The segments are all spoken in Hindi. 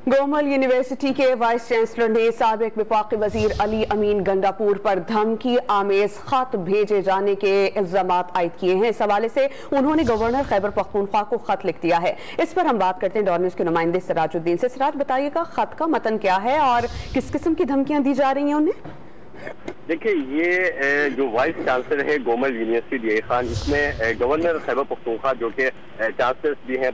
गोमल यूनिवर्सिटी के वाइस चांसलर ने साबिक वफाकी वजीर अली अमीन गंडापुर पर धमकी आमेज खत भेजे जाने के इल्जाम आयद किए हैं। इस हवाले से उन्होंने गवर्नर खैबर पख्तूनख्वा को खत लिख दिया है। इस पर हम बात करते हैं डॉन न्यूज़ के नुमाइंदे सिराजुद्दीन से। सिराज, बताइएगा खत का मतन क्या है और किस किस्म की धमकियां दी जा रही हैं उन्हें? देखिए, ये जो वाइस चांसलर है गोमल यूनिवर्सिटी डीआई खान, इसमें गवर्नर खैबर पख्तूनख्वा जो कि चांसलर्स भी हैं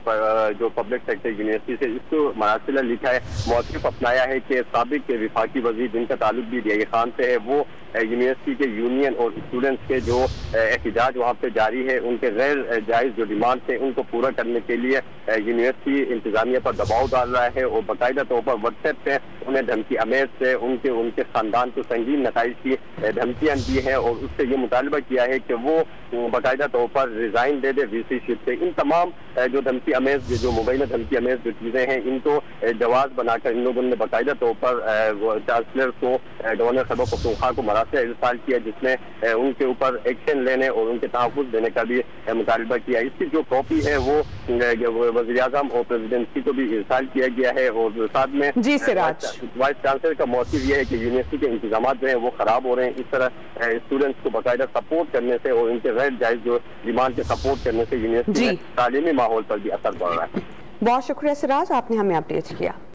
जो पब्लिक सेक्टर यूनिवर्सिटी से, इसको मरासिला लिखा है, मौक़िफ़ अपनाया है कि साबिक वफाकी वज़ीर जिनका ताल्लुक भी डीआई खान से है, वो यूनिवर्सिटी के यूनियन और स्टूडेंट्स के जो एहतजाज वहाँ पे जारी है, उनके गैर जायज़ जो डिमांड थे उनको पूरा करने के लिए यूनिवर्सिटी इंतजामिया पर दबाव डाल रहा है और बाकायदा तौर पर व्हाट्सएप पे उन्हें धमकी अमेज से उनके खानदान को संगीन नताइज की धमकियां दी है और उससे ये मुतालबा किया है कि वो बाकायदा तौर पर रिजाइन दे दे वीसी शिप से। इन तमाम जो धमकी अमेज जो मुबैना धमकी अमेज जो चीजें हैं, इनको जवाब बनाकर इन लोगों ने बाकायदा तौर पर चांसलर को गवर्नर खैबर पख्तूनख्वा को मरासिला इरसाल किया, जिसमें उनके ऊपर एक्शन लेने और उनके तहफ़्फ़ुज़ देने का भी मुतालबा किया। इसकी जो कॉपी है वो वज़ीर आज़म और प्रेसिडेंसी को भी इरसाल किया गया है और साथ में वाइस चांसलर का मौक़िफ़ यह है कि यूनिवर्सिटी के इंतजाम जो है वो खराब हो रहे हैं। इस तरह स्टूडेंट्स को बाकायदा सपोर्ट करने से और इनके गैर जायज़ जो डिमांड के सपोर्ट करने से यूनिवर्सिटी में तालीमी माहौल पर भी असर पड़ रहा है। बहुत शुक्रिया सिराज, आपने हमें अपडेट किया।